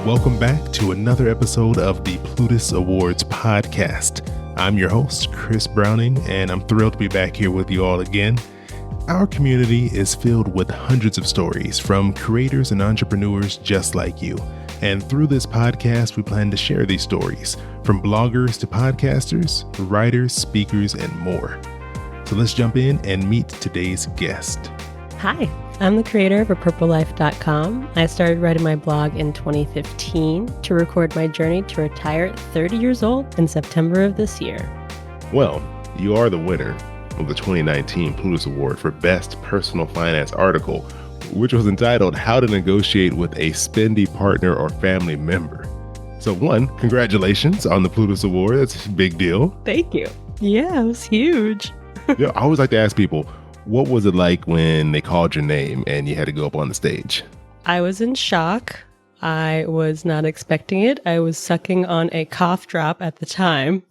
Welcome back to another episode of the Plutus Awards podcast. I'm your host, Chris Browning, and I'm thrilled to be back here with you all again. Our community is filled with hundreds of stories from creators and entrepreneurs just like you. And through this podcast, we plan to share these stories from bloggers to podcasters, writers, speakers, and more. So let's jump in and meet today's guest. Hi, I'm the creator of apurplelife.com. I started writing my blog in 2015 to record my journey to retire at 30 years old in September of this year. Well, you are the winner of the 2019 Plutus Award for Best Personal Finance Article, which was entitled How to Negotiate with a Spendy Partner or Family Member. So one, congratulations on the Plutus Award. That's a big deal. Thank you. Yeah, it was huge. I always like to ask people, what was it like when they called your name and you had to go up on the stage? I was in shock. I was not expecting it. I was sucking on a cough drop at the time.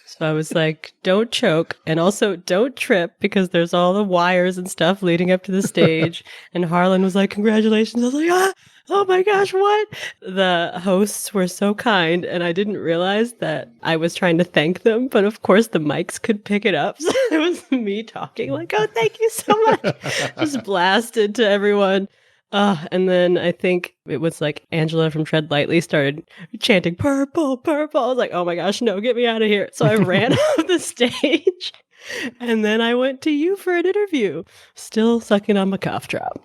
So I was like, don't choke and also don't trip because there's all the wires and stuff leading up to the stage. And Harlan was like, congratulations. I was like, oh my gosh, what? The hosts were so kind and I didn't realize that I was trying to thank them. But of course the mics could pick it up. So it was me talking like, oh, thank you so much. Just blasted to everyone. And then I think it was like Angela from Tread Lightly started chanting purple, purple. I was like, oh my gosh, no, get me out of here. So I ran off the stage and then I went to you for an interview, still sucking on my cough drop.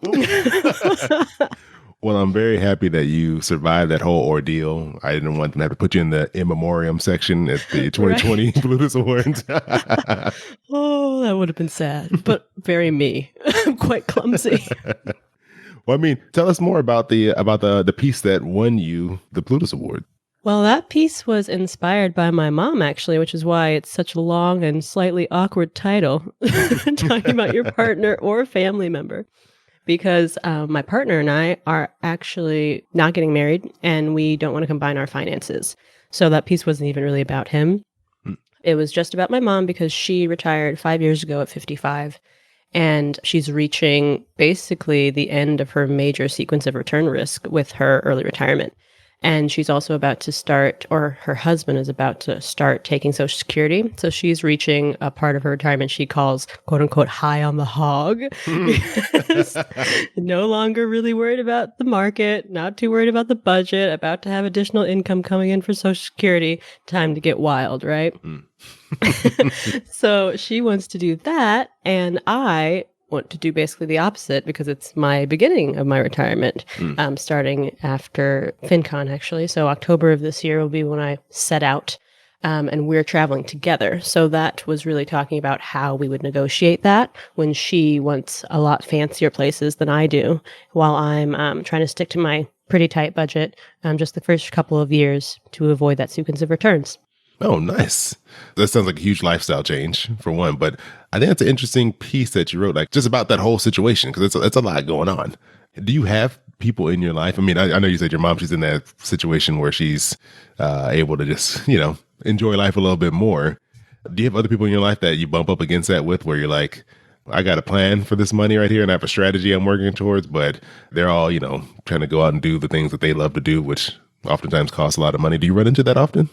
Well, I'm very happy that you survived that whole ordeal. I didn't want them to have to put you in the in memoriam section at the 2020 Plutus Awards. Oh, that would have been sad, but very me. I'm quite clumsy. Well, I mean, tell us more about the piece that won you the Plutus Award. Well, that piece was inspired by my mom, actually, which is why it's such a long and slightly awkward title, talking about your partner or family member. Because my partner and I are actually not getting married, and we don't want to combine our finances. So that piece wasn't even really about him. It was just about my mom because she retired 5 years ago at 55. And she's reaching basically the end of her major sequence of return risk with her early retirement. And she's also about to start, or her husband is about to start taking Social Security. So she's reaching a part of her retirement she calls, quote unquote, high on the hog. No longer really worried about the market, not too worried about the budget, about to have additional income coming in for Social Security. Time to get wild, right? So she wants to do that. And I want to do basically the opposite because it's my beginning of my retirement, starting after FinCon, actually. So October of this year will be when I set out, and we're traveling together. So that was really talking about how we would negotiate that when she wants a lot fancier places than I do, while I'm trying to stick to my pretty tight budget just the first couple of years to avoid that sequence of returns. Oh, nice. That sounds like a huge lifestyle change for one, but I think that's an interesting piece that you wrote, like just about that whole situation, because it's a lot going on. Do you have people in your life? I mean, I know you said your mom, she's in that situation where she's able to just, enjoy life a little bit more. Do you have other people in your life that you bump up against that with, where you're like, I got a plan for this money right here and I have a strategy I'm working towards, but they're all, trying to go out and do the things that they love to do, which oftentimes costs a lot of money. Do you run into that often?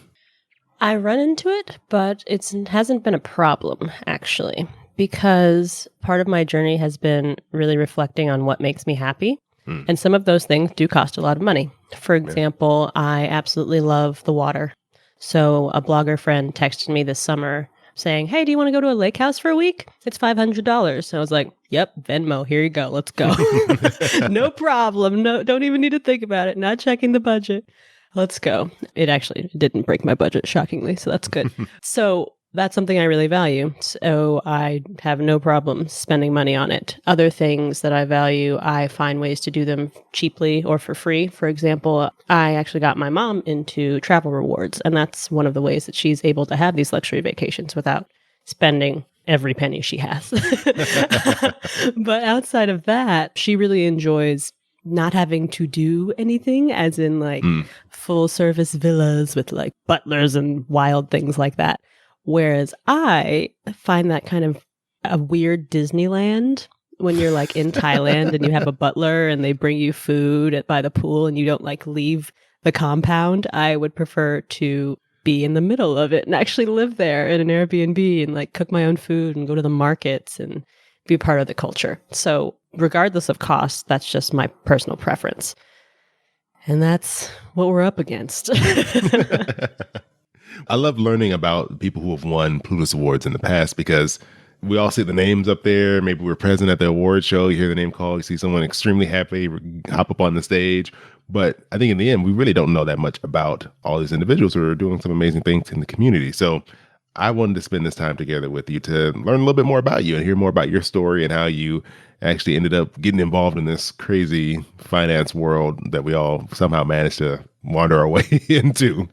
I run into it, but it hasn't been a problem, actually, because part of my journey has been really reflecting on what makes me happy. And some of those things do cost a lot of money. For example, I absolutely love the water. So a blogger friend texted me this summer saying, hey, do you want to go to a lake house for a week? It's $500. So I was like, yep, Venmo, here you go. Let's go. No problem. No, don't even need to think about it. Not checking the budget. Let's go. It actually didn't break my budget, shockingly, so that's good. So that's something I really value. So I have no problem spending money on it. Other things that I value, I find ways to do them cheaply or for free. For example, I actually got my mom into travel rewards, and that's one of the ways that she's able to have these luxury vacations without spending every penny she has. But outside of that, she really enjoys not having to do anything, as in like full service villas with like butlers and wild things like that. Whereas I find that kind of a weird Disneyland when you're like in Thailand and you have a butler and they bring you food by the pool and you don't like leave the compound. I would prefer to be in the middle of it and actually live there in an Airbnb and like cook my own food and go to the markets and be part of the culture. So regardless of cost, that's just my personal preference. And that's what we're up against. I love learning about people who have won Plutus Awards in the past because we all see the names up there. Maybe we're present at the award show. You hear the name called. You see someone extremely happy, hop up on the stage. But I think in the end, we really don't know that much about all these individuals who are doing some amazing things in the community. So I wanted to spend this time together with you to learn a little bit more about you and hear more about your story and how you actually ended up getting involved in this crazy finance world that we all somehow managed to wander our way into.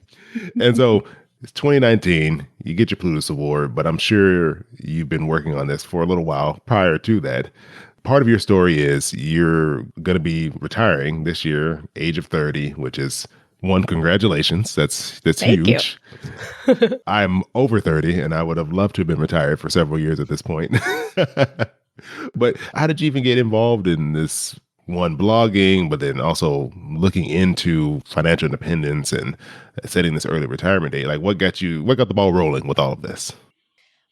And so it's 2019, you get your Plutus Award, but I'm sure you've been working on this for a little while prior to that. Part of your story is you're going to be retiring this year, age of 30, which is one, congratulations. That's Thank huge. I'm over 30 and I would have loved to have been retired for several years at this point. But how did you even get involved in this one blogging, but then also looking into financial independence and setting this early retirement date? Like what got the ball rolling with all of this?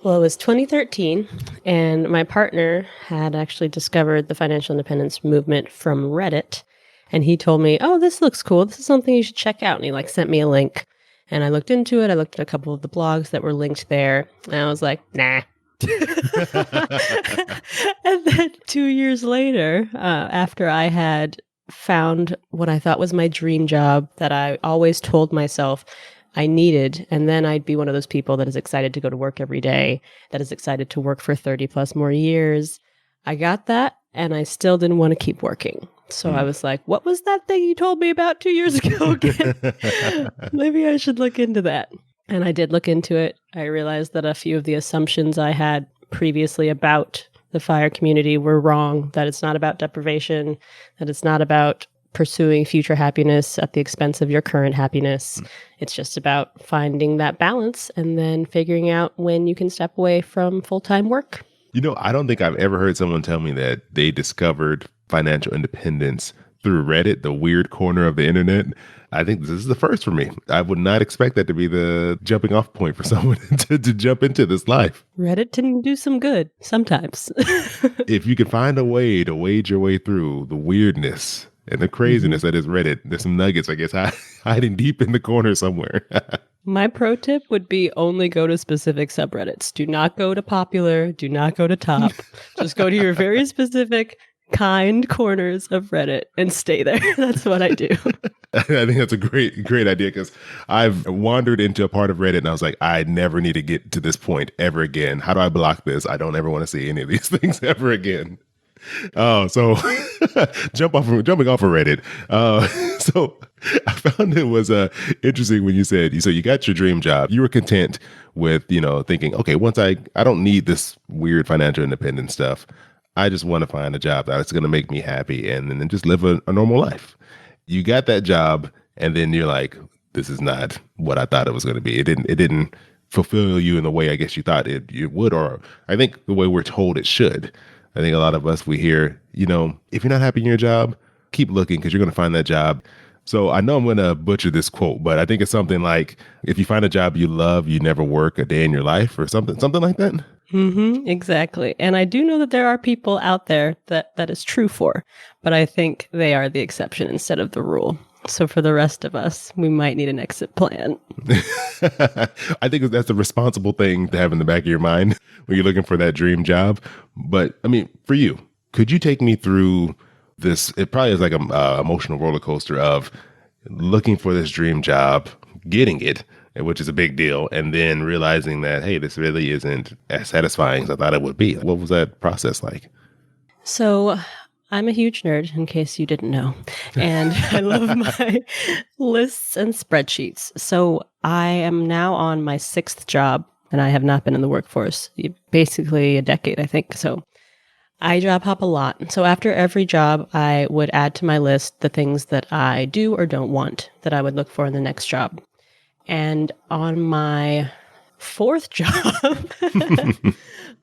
Well, it was 2013, and my partner had actually discovered the financial independence movement from Reddit. And he told me, oh, this looks cool. This is something you should check out. And he sent me a link. And I looked into it. I looked at a couple of the blogs that were linked there. And I was like, nah. And then 2 years later, after I had found what I thought was my dream job that I always told myself I needed, and then I'd be one of those people that is excited to go to work every day, that is excited to work for 30 plus more years. I got that, and I still didn't want to keep working. So I was like, what was that thing you told me about 2 years ago again? Maybe I should look into that. And I did look into it. I realized that a few of the assumptions I had previously about the FIRE community were wrong, that it's not about deprivation, that it's not about pursuing future happiness at the expense of your current happiness. It's just about finding that balance and then figuring out when you can step away from full-time work. I don't think I've ever heard someone tell me that they discovered financial independence through Reddit, the weird corner of the internet. I think this is the first for me. I would not expect that to be the jumping off point for someone to jump into this life. Reddit can do some good sometimes. If you can find a way to wade your way through the weirdness and the craziness that is Reddit, there's some nuggets, I guess, hiding deep in the corner somewhere. My pro tip would be only go to specific subreddits. Do not go to popular. Do not go to top. Just go to your very specific kind corners of Reddit and stay there. That's what I do. I think that's a great idea because I've wandered into a part of Reddit and I was like, I never need to get to this point ever again. How do I block this? I don't ever want to see any of these things ever again. Oh, so jumping off of Reddit. So I found it was interesting when you said, so you got your dream job. You were content with, thinking, okay, once I don't need this weird financial independence stuff. I just want to find a job that's going to make me happy and then just live a normal life. You got that job and then you're like, this is not what I thought it was going to be. It didn't fulfill you in the way I guess you thought it would, or I think the way we're told it should. I think a lot of us, we hear, if you're not happy in your job, keep looking because you're going to find that job. So I know I'm going to butcher this quote, but I think it's something like, if you find a job you love, you never work a day in your life or something like that. Mm-hmm, exactly. And I do know that there are people out there that is true for, but I think they are the exception instead of the rule. So for the rest of us, we might need an exit plan. I think that's the responsible thing to have in the back of your mind when you're looking for that dream job. But I mean, for you, could you take me through this? It probably is like an emotional roller coaster of looking for this dream job, getting it, which is a big deal, and then realizing that, hey, this really isn't as satisfying as I thought it would be. What was that process like? So I'm a huge nerd, in case you didn't know, and I love my lists and spreadsheets. So I am now on my 6th job, and I have not been in the workforce basically a decade, I think. So I job hop a lot. So after every job, I would add to my list the things that I do or don't want that I would look for in the next job. And on my 4th job,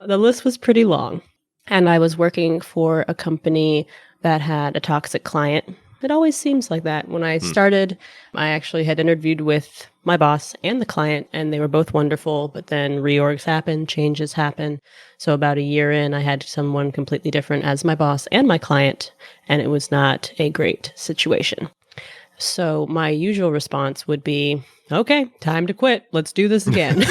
the list was pretty long. And I was working for a company that had a toxic client. It always seems like that. When I started, I actually had interviewed with my boss and the client, and they were both wonderful, but then reorgs happen, changes happen. So about a year in, I had someone completely different as my boss and my client, and it was not a great situation. So my usual response would be, okay, time to quit. Let's do this again.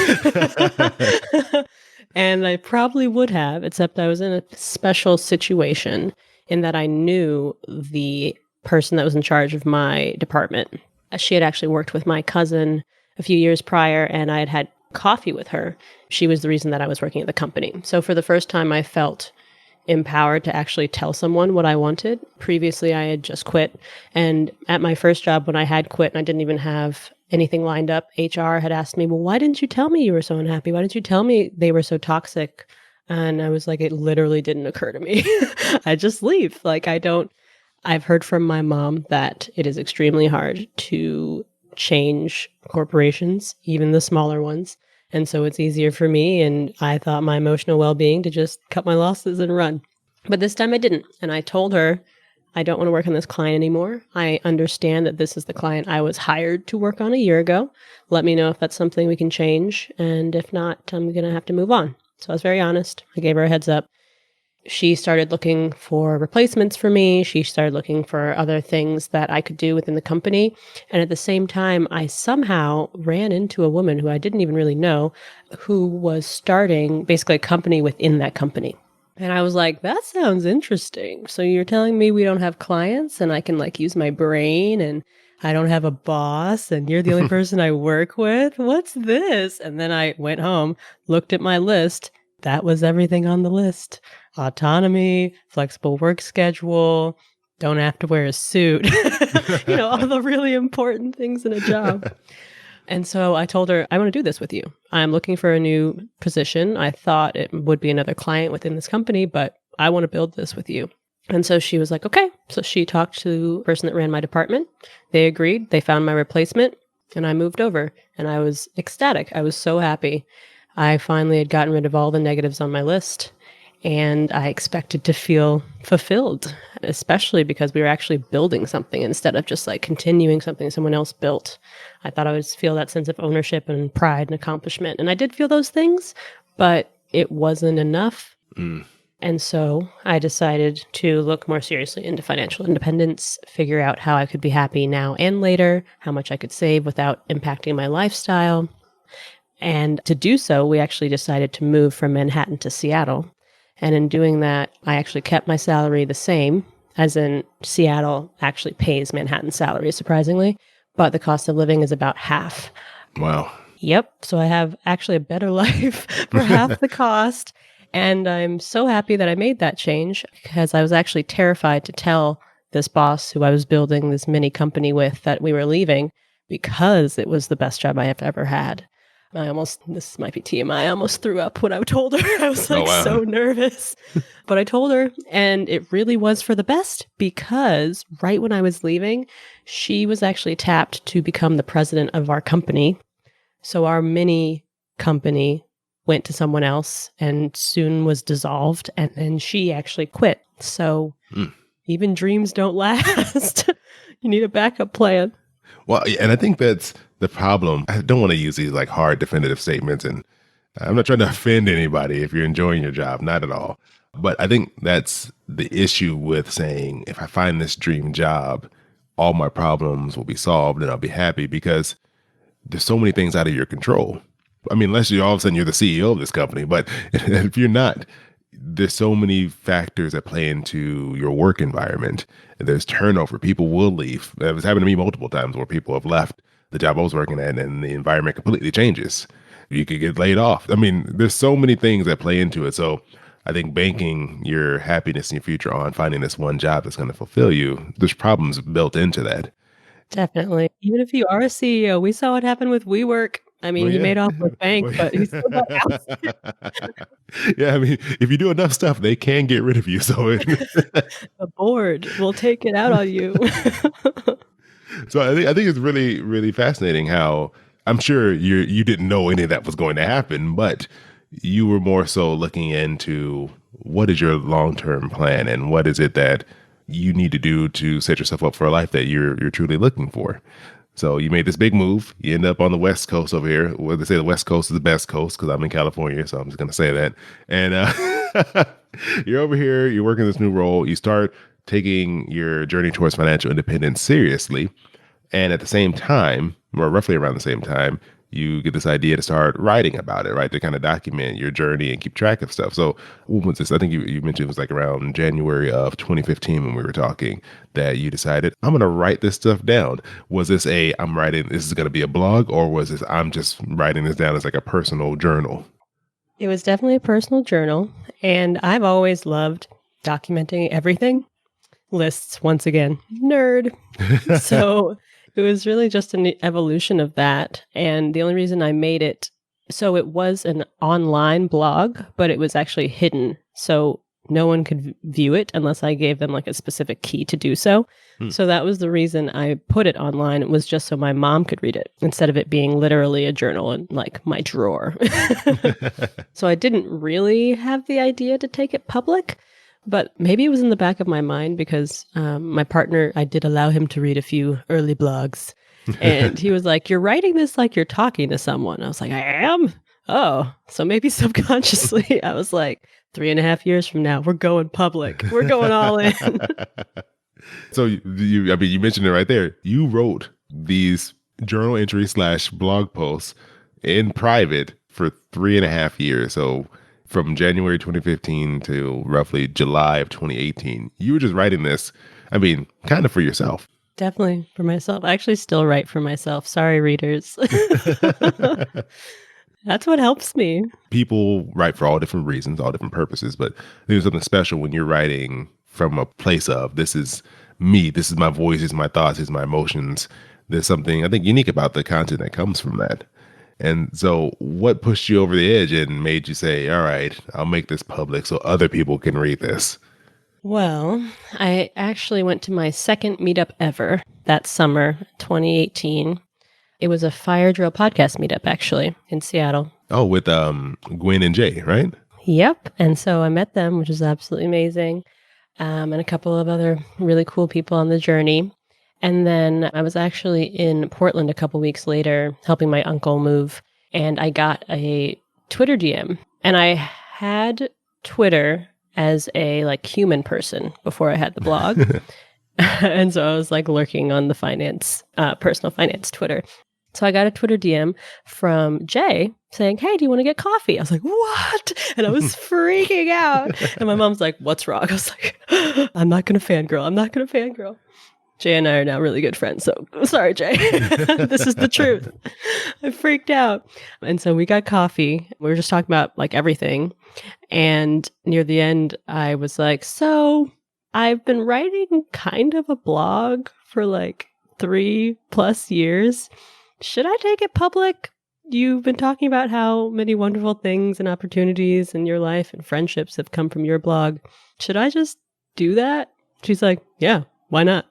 And I probably would have, except I was in a special situation in that I knew the person that was in charge of my department. She had actually worked with my cousin a few years prior, and I had had coffee with her. She was the reason that I was working at the company. So for the first time, I felt empowered to actually tell someone what I wanted. Previously, I had just quit. And at my first job, when I had quit and I didn't even have anything lined up, HR had asked me, well, why didn't you tell me you were so unhappy? Why didn't you tell me they were so toxic? And I was like, it literally didn't occur to me. I just leave. I've heard from my mom that it is extremely hard to change corporations, even the smaller ones. And so it's easier for me. And I thought my emotional well-being to just cut my losses and run. But this time I didn't. And I told her, I don't want to work on this client anymore. I understand that this is the client I was hired to work on a year ago. Let me know if that's something we can change. And if not, I'm going to have to move on. So I was very honest. I gave her a heads up. She started looking for replacements for me. She started looking for other things that I could do within the company. And at the same time, I somehow ran into a woman who I didn't even really know, who was starting basically a company within that company. And I was like, that sounds interesting. So you're telling me we don't have clients and I can use my brain and I don't have a boss and you're the only person I work with? What's this? And then I went home, looked at my list. That was everything on the list. Autonomy, flexible work schedule, don't have to wear a suit, all the really important things in a job. And so I told her, I want to do this with you. I'm looking for a new position. I thought it would be another client within this company, but I want to build this with you. And so she was like, okay. So she talked to the person that ran my department. They agreed. They found my replacement and I moved over and I was ecstatic. I was so happy. I finally had gotten rid of all the negatives on my list. And I expected to feel fulfilled, especially because we were actually building something instead of just continuing something someone else built. I thought I would feel that sense of ownership and pride and accomplishment. And I did feel those things, but it wasn't enough. And so I decided to look more seriously into financial independence, figure out how I could be happy now and later, how much I could save without impacting my lifestyle. And to do so, we actually decided to move from Manhattan to Seattle. And in doing that, I actually kept my salary the same, as in Seattle actually pays Manhattan salary, surprisingly, but the cost of living is about half. Wow. Yep. So I have actually a better life for half the cost. And I'm so happy that I made that change because I was actually terrified to tell this boss who I was building this mini company with that we were leaving because it was the best job I have ever had. This might be TMI, I almost threw up when I told her. I was so nervous. But I told her, and it really was for the best because right when I was leaving, she was actually tapped to become the president of our company. So our mini company went to someone else and soon was dissolved. And then she actually quit. So even dreams don't last. You need a backup plan. Well, and I think that's the problem. I don't want to use these hard definitive statements, and I'm not trying to offend anybody if you're enjoying your job, not at all. But I think that's the issue with saying, if I find this dream job, all my problems will be solved and I'll be happy, because there's so many things out of your control. I mean, unless all of a sudden you're the CEO of this company, but if you're not, there's so many factors that play into your work environment. There's turnover. People will leave. It was happened to me multiple times where people have left the job I was working at and the environment completely changes. You could get laid off. I mean, there's so many things that play into it. So I think banking your happiness in your future on finding this one job that's going to fulfill you, there's problems built into that. Definitely. Even if you are a CEO, we saw what happened with WeWork. I mean, he made off with bank, but he still got ousted. Yeah, I mean, if you do enough stuff, they can get rid of you. So the board will take it out on you. So I think it's really, really fascinating how I'm sure you didn't know any of that was going to happen, but you were more so looking into what is your long-term plan and what is it that you need to do to set yourself up for a life that you're truly looking for. So you made this big move. You end up on the West Coast over here. Well, they say the West Coast is the best coast because I'm in California, so I'm just going to say that. And you're over here. You're working this new role. You start taking your journey towards financial independence seriously. And at the same time, or roughly around the same time, you get this idea to start writing about it, right? To kind of document your journey and keep track of stuff. So when was this? I think you mentioned it was like around January of 2015 when we were talking that you decided, I'm going to write this stuff down. Was this this is going to be a blog, or was this, I'm just writing this down as like a personal journal? It was definitely a personal journal. And I've always loved documenting everything. Lists, once again, nerd. So it was really just an evolution of that. And the only reason I made it, so it was an online blog, but it was actually hidden. So no one could view it unless I gave them like a specific key to do so. So that was the reason I put it online. It was just so my mom could read it instead of it being literally a journal in like my drawer. So I didn't really have the idea to take it public. But maybe it was in the back of my mind because my partner, I did allow him to read a few early blogs. And he was like, you're writing this like you're talking to someone. I was like, I am? Oh, so maybe subconsciously I was like, 3.5 years from now, we're going public. We're going all in. So you mentioned it right there. You wrote these journal entries / blog posts in private for 3.5 years. So from January 2015 to roughly July of 2018, you were just writing this, kind of for yourself. Definitely for myself. I actually still write for myself. Sorry, readers. That's what helps me. People write for all different reasons, all different purposes, but there's something special when you're writing from a place of, this is me, this is my voice, this is my thoughts, this is my emotions. There's something, I think, unique about the content that comes from that. And so what pushed you over the edge and made you say, all right, I'll make this public so other people can read this? Well, I actually went to my second meetup ever that summer, 2018. It was a fire drill podcast meetup, actually, in Seattle. Oh, with Gwen and Jay, right? Yep. And so I met them, which was absolutely amazing, and a couple of other really cool people on the journey. And then I was actually in Portland a couple weeks later helping my uncle move, and I got a Twitter DM. And I had Twitter as a human person before I had the blog. And so I was lurking on the personal finance Twitter. So I got a Twitter DM from Jay saying, hey, do you want to get coffee? I was like, what? And I was freaking out. And my mom's like, what's wrong? I was like, I'm not going to fangirl. Jay and I are now really good friends. So sorry, Jay. This is the truth. I freaked out. And so we got coffee. We were just talking about everything. And near the end, I was like, so I've been writing kind of a blog for 3+ years. Should I take it public? You've been talking about how many wonderful things and opportunities in your life and friendships have come from your blog. Should I just do that? She's like, yeah, why not?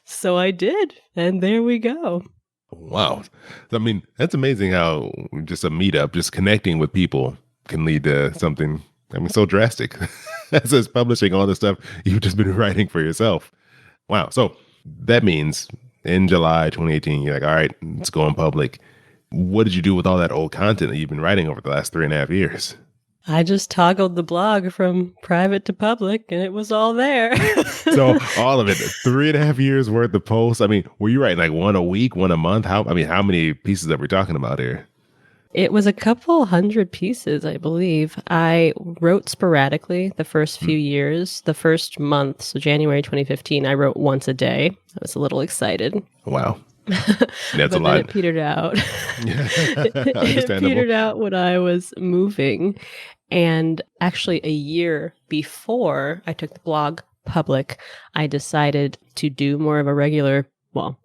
So I did, and there we go. Wow. That's amazing how just a meetup, just connecting with people can lead to something, so drastic. As publishing all the stuff you've just been writing for yourself. Wow. So that means in July 2018, you're like, all right, let's go in public. What did you do with all that old content that you've been writing over the last 3.5 years? I just toggled the blog from private to public, and it was all there. So all of it, 3.5 years worth of posts. Were you writing one a week, one a month? How many pieces are we talking about here? It was a couple hundred pieces, I believe. I wrote sporadically the first few years. The first month, so January 2015, I wrote once a day. I was a little excited. Wow. That's a lot. Then it petered out. It petered out when I was moving. And actually a year before I took the blog public, I decided to do more of a regular,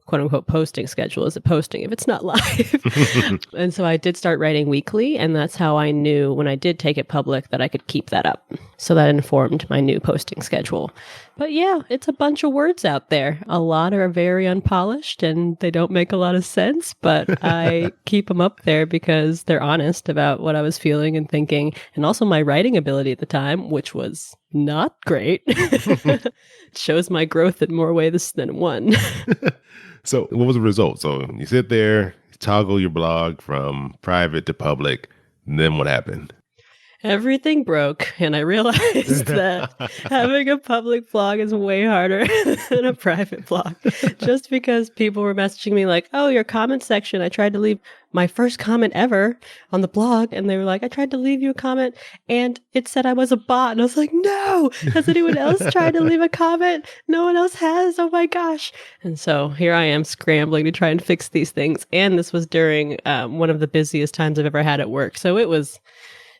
quote unquote posting schedule. Is it posting if it's not live? And so I did start writing weekly. And that's how I knew when I did take it public that I could keep that up. So that informed my new posting schedule. But yeah, it's a bunch of words out there. A lot are very unpolished and they don't make a lot of sense, but I keep them up there because they're honest about what I was feeling and thinking. And also my writing ability at the time, which was not great. Shows my growth in more ways than one. So what was the result? So you sit there, toggle your blog from private to public, and then what happened? Everything broke, and I realized that having a public blog is way harder than a private blog. Just because people were messaging me like, oh, your comment section, I tried to leave my first comment ever on the blog, and they were like, I tried to leave you a comment, and it said I was a bot. And I was like, no, has anyone else tried to leave a comment? No one else has. Oh my gosh. And so here I am scrambling to try and fix these things. And this was during one of the busiest times I've ever had at work. So it was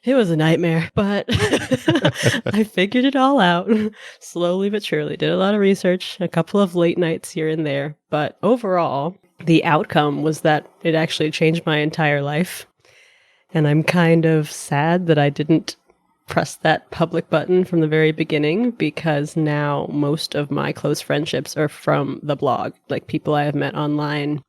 a nightmare, but I figured it all out slowly but surely. Did a lot of research, a couple of late nights here and there. But overall, the outcome was that it actually changed my entire life. And I'm kind of sad that I didn't press that public button from the very beginning, because now most of my close friendships are from the blog, like people I have met online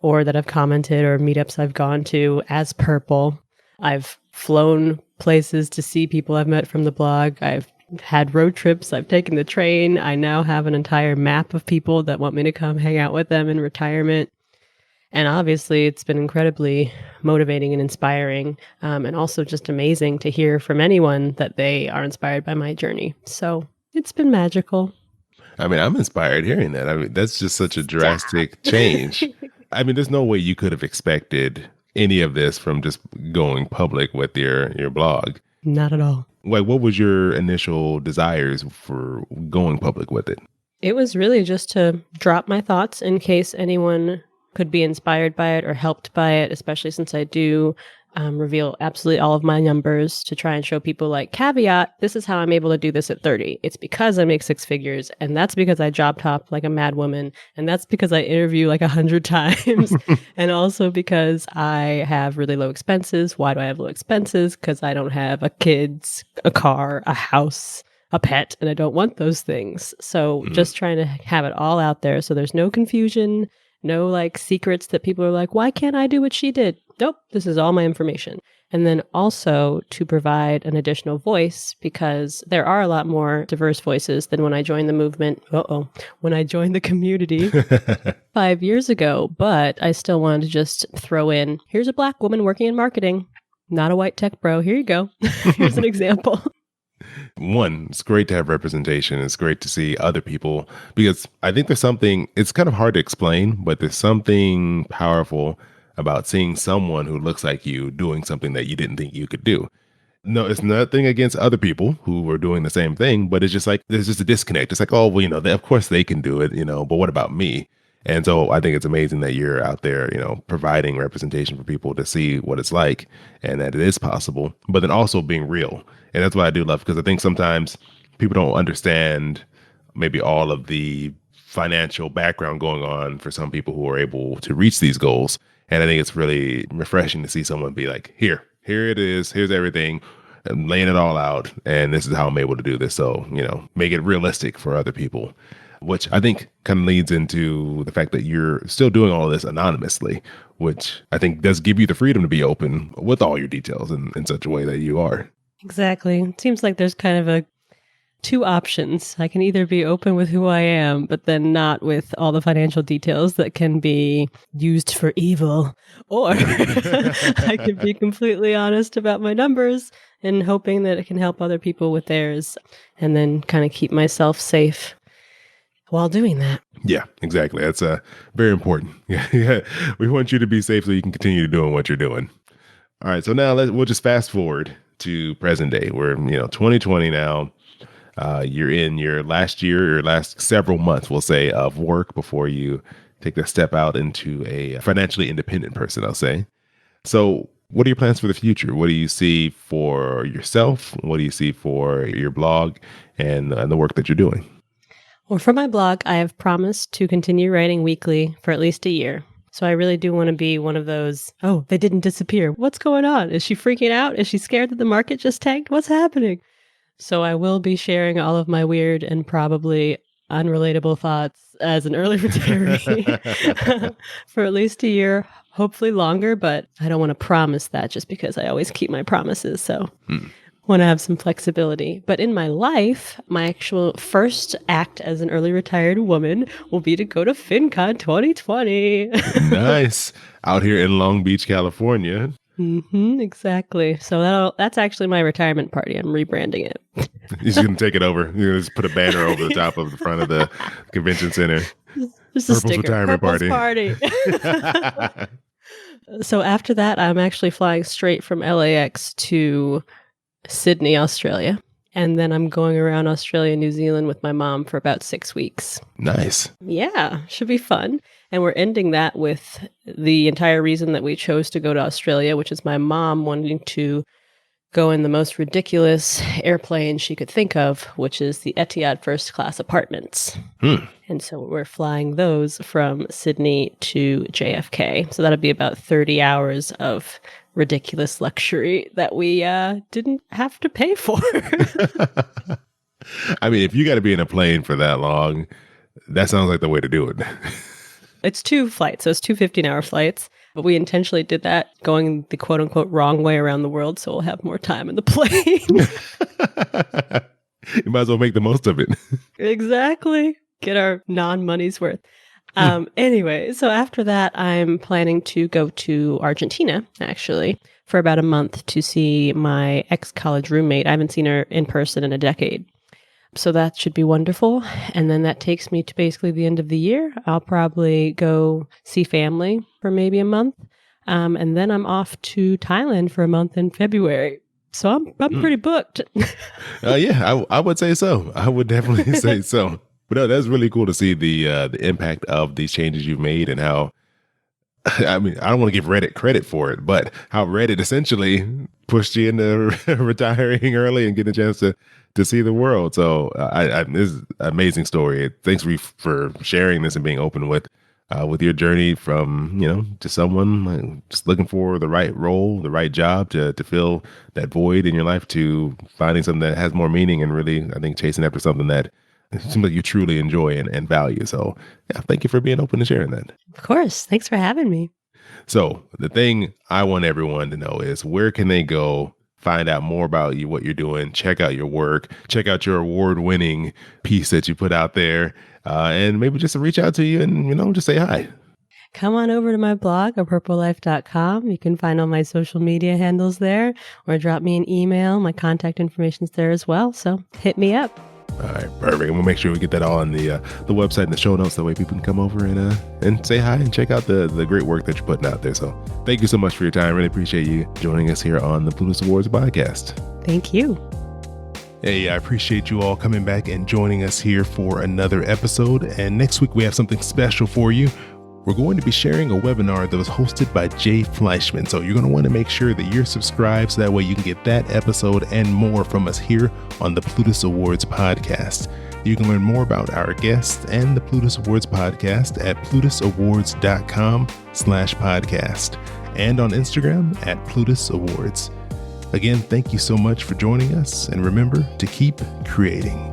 or that have commented or meetups I've gone to as Purple. I've flown places to see people I've met from the blog. I've had road trips. I've taken the train. I now have an entire map of people that want me to come hang out with them in retirement. And obviously, it's been incredibly motivating and inspiring, and also just amazing to hear from anyone that they are inspired by my journey. So it's been magical. I mean, I'm inspired hearing that. I mean, that's just such a drastic change. I mean, there's no way you could have expected any of this from just going public with your blog. Not at all. Like, what was your initial desires for going public with it? It was really just to drop my thoughts in case anyone could be inspired by it or helped by it, especially since I do reveal absolutely all of my numbers to try and show people, like, caveat, this is how I'm able to do this at 30. It's because I make six figures, and that's because I job top like a mad woman, and that's because I interview like 100 times, and also because I have really low expenses. Why do I have low expenses? Because I don't have a kids, a car, a house, a pet, and I don't want those things. So just trying to have it all out there so there's no confusion, no like secrets that people are like, why can't I do what she did? Nope, this is all my information. And then also to provide an additional voice, because there are a lot more diverse voices than when I joined the movement. When I joined the community 5 years ago, but I still wanted to just throw in, here's a Black woman working in marketing, not a white tech bro. Here you go. Here's an example. One, it's great to have representation. It's great to see other people, because I think there's something, it's kind of hard to explain, but there's something powerful about seeing someone who looks like you doing something that you didn't think you could do. No, it's nothing against other people who are doing the same thing, but it's just like, there's just a disconnect. It's like, oh, well, of course they can do it, but what about me? And so I think it's amazing that you're out there, providing representation for people to see what it's like and that it is possible, but then also being real. And that's what I do love, because I think sometimes people don't understand maybe all of the financial background going on for some people who are able to reach these goals. And I think it's really refreshing to see someone be like, here it is. Here's everything. I'm laying it all out. And this is how I'm able to do this. So, make it realistic for other people, which I think kind of leads into the fact that you're still doing all of this anonymously, which I think does give you the freedom to be open with all your details in such a way that you are. Exactly. It seems like there's kind of two options. I can either be open with who I am, but then not with all the financial details that can be used for evil, or I can be completely honest about my numbers and hoping that it can help other people with theirs, and then kind of keep myself safe while doing that. Yeah, exactly. That's very important. Yeah. We want you to be safe so you can continue doing what you're doing. All right. So now we'll just fast forward to present day. We're 2020 now. You're in your last year or last several months, we'll say, of work before you take that step out into a financially independent person, I'll say. So what are your plans for the future? What do you see for yourself? What do you see for your blog and the work that you're doing? Well, for my blog, I have promised to continue writing weekly for at least a year. So I really do want to be one of those, oh, they didn't disappear. What's going on? Is she freaking out? Is she scared that the market just tanked? What's happening? So I will be sharing all of my weird and probably unrelatable thoughts as an early retiree for at least a year, hopefully longer, but I don't want to promise that just because I always keep my promises. So want to have some flexibility. But in my life, my actual first act as an early retired woman will be to go to FinCon 2020. Nice. Out here in Long Beach, California. Exactly. So that's actually my retirement party. I'm rebranding it. He's going to take it over. You just put a banner over the top of the front of the convention center. Just a Purple's sticker. retirement Purple's party. So after that, I'm actually flying straight from LAX to Sydney, Australia. And then I'm going around Australia and New Zealand with my mom for about 6 weeks. Nice. Yeah, should be fun. And we're ending that with the entire reason that we chose to go to Australia, which is my mom wanting to go in the most ridiculous airplane she could think of, which is the Etihad first class apartments. And so we're flying those from Sydney to JFK. So that'll be about 30 hours of ridiculous luxury that we didn't have to pay for. I mean, if you got to be in a plane for that long, that sounds like the way to do it. It's 2 flights, so it's 2 15-hour flights. But we intentionally did that going the quote-unquote wrong way around the world, so we'll have more time in the plane. You might as well make the most of it. Exactly. Get our non-money's worth. Anyway, so after that, I'm planning to go to Argentina, actually, for about a month to see my ex-college roommate. I haven't seen her in person in a decade. So that should be wonderful. And then that takes me to basically the end of the year. I'll probably go see family for maybe a month. And then I'm off to Thailand for a month in February. So I'm pretty booked. Yeah, I would say so. I would definitely say so. But no, that's really cool to see the impact of these changes you've made and how, I mean, I don't want to give Reddit credit for it, but how Reddit essentially pushed you into retiring early and getting a chance to see the world. So this is an amazing story. Thanks for sharing this and being open with your journey from, just someone just looking for the right role, the right job to fill that void in your life, to finding something that has more meaning and really, I think, chasing after something that seems like you truly enjoy and value. So yeah, thank you for being open and sharing that. Of course. Thanks for having me. So the thing I want everyone to know is, where can they go find out more about you, what you're doing, check out your work, check out your award-winning piece that you put out there, and maybe just to reach out to you and, just say hi. Come on over to my blog, apurplelife.com. You can find all my social media handles there, or drop me an email. My contact information's there as well. So hit me up. All right, perfect. And we'll make sure we get that all on the website and the show notes. That way people can come over and say hi and check out the great work that you're putting out there. So thank you so much for your time. Really appreciate you joining us here on the Plutus Awards podcast. Thank you. Hey, I appreciate you all coming back and joining us here for another episode. And next week we have something special for you. We're going to be sharing a webinar that was hosted by Jay Fleischman. So you're going to want to make sure that you're subscribed so that way you can get that episode and more from us here on the Plutus Awards podcast. You can learn more about our guests and the Plutus Awards podcast at plutusawards.com/podcast and on Instagram at Plutus Awards. Again, thank you so much for joining us, and remember to keep creating.